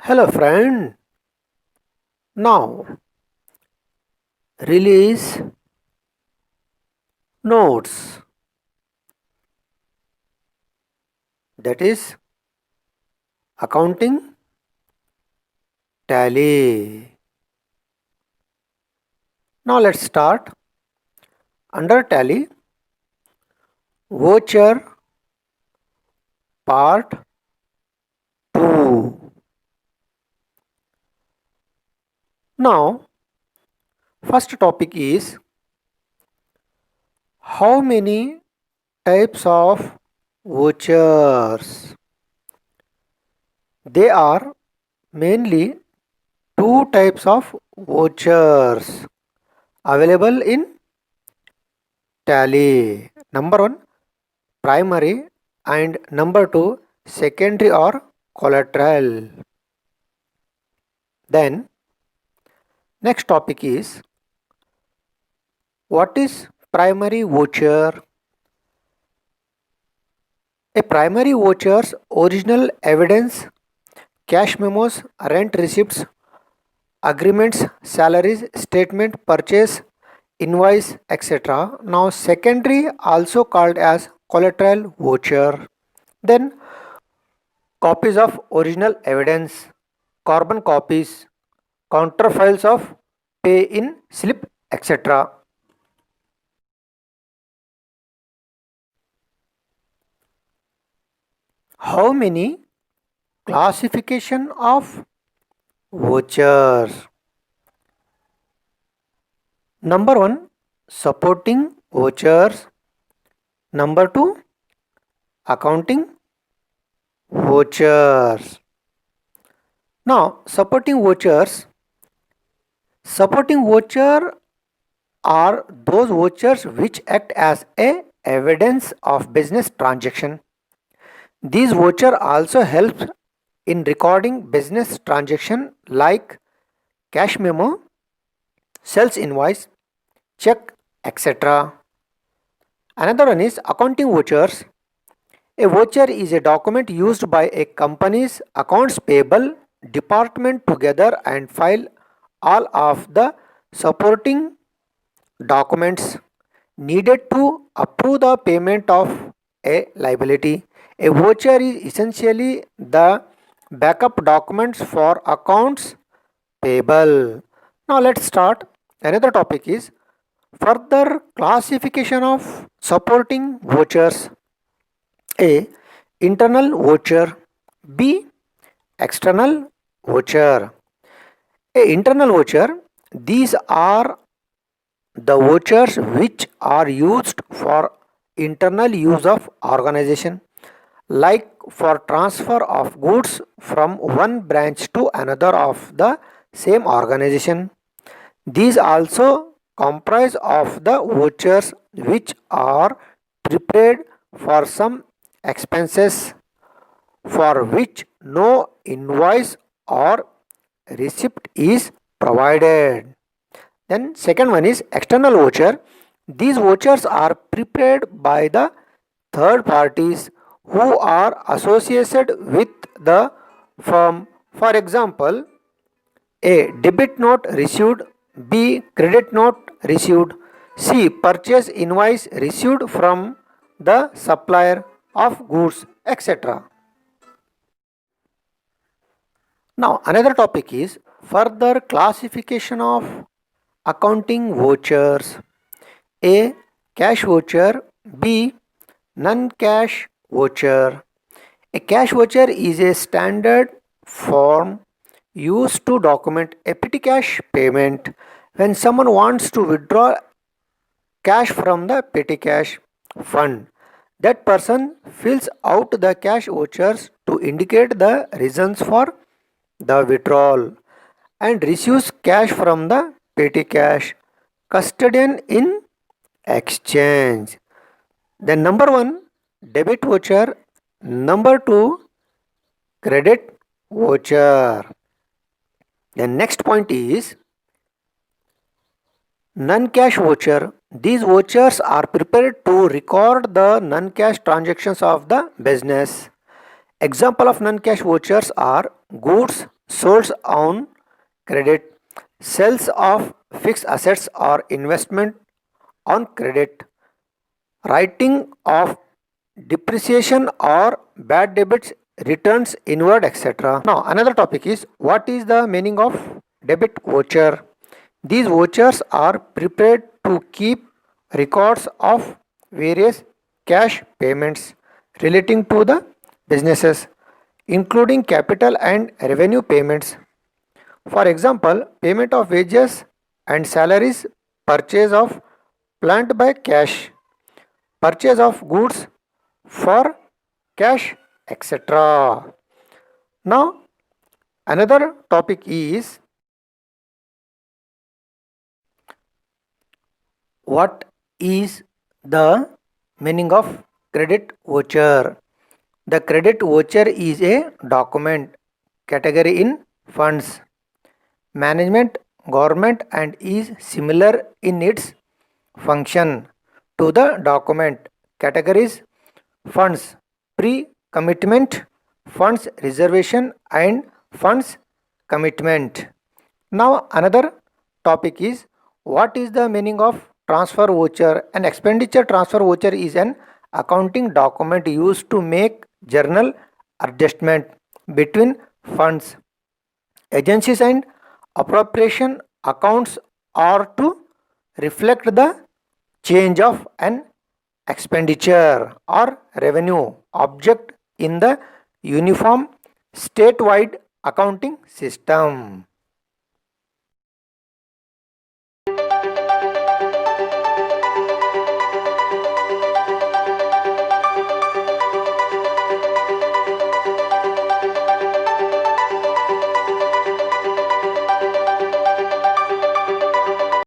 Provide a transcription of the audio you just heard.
Hello, friend. Now, release notes, that is accounting tally. Now, let's start. Under tally, voucher part 2. Now, first topic is how many types of vouchers? They are mainly two types of vouchers available in tally. Number one, primary, and number two, secondary or collateral. Then next topic is what is primary voucher? A primary voucher's original evidence, cash memos, rent receipts, agreements, salaries, statement, purchase, invoice, etc. Now secondary also called as collateral voucher. Then copies of original evidence, carbon copies, counterfiles of pay in slip, etc. How many classification of vouchers? Number one, supporting vouchers. Number two, accounting vouchers. Now, supporting voucher are those vouchers which act as a evidence of business transaction. These voucher also help in recording business transaction like cash memo, sales invoice, check, etc. Another one is accounting vouchers. A voucher is a document used by a company's accounts payable department to gather and file all of the supporting documents needed to approve the payment of a liability. A voucher is essentially the backup documents for accounts payable. Now let's start. Another topic is further classification of supporting vouchers. A. Internal voucher. B. External voucher. A. Internal voucher. These are the vouchers which are used for internal use of organization, like for transfer of goods from one branch to another of the same organization. These also comprise of the vouchers which are prepared for some expenses for which no invoice or receipt is provided. Then second one is external voucher. These vouchers are prepared by the third parties who are associated with the firm. For example, A. Debit note received. B. Credit note received. C. Purchase invoice received from the supplier of goods, etc. Now, another topic is further classification of accounting vouchers. A. Cash voucher. B. Non-cash voucher. A cash voucher is a standard form used to document a petty cash payment when someone wants to withdraw cash from the petty cash fund. That person fills out the cash vouchers to indicate the reasons for the withdrawal and receives cash from the petty cash custodian in exchange. Then number one, debit voucher. Number two, credit voucher. The next point is non-cash voucher. These vouchers are prepared to record the non-cash transactions of the business. Example of non-cash vouchers are goods sold on credit, sales of fixed assets or investment on credit, writing of depreciation or bad debits, returns inward, etc. Now another topic is what is the meaning of debit voucher. These vouchers are prepared to keep records of various cash payments relating to the businesses, including capital and revenue payments. For example, payment of wages and salaries, purchase of plant by cash, purchase of goods for cash, etc. Now, another topic is what is the meaning of credit voucher. The credit voucher is a document category in funds management government and is similar in its function to the document categories funds pre-commitment, funds reservation and funds commitment. Now another topic is what is the meaning of transfer voucher? An expenditure transfer voucher is an accounting document used to make journal adjustment between funds, agencies and appropriation accounts or to reflect the change of an expenditure or revenue object in the uniform statewide accounting system.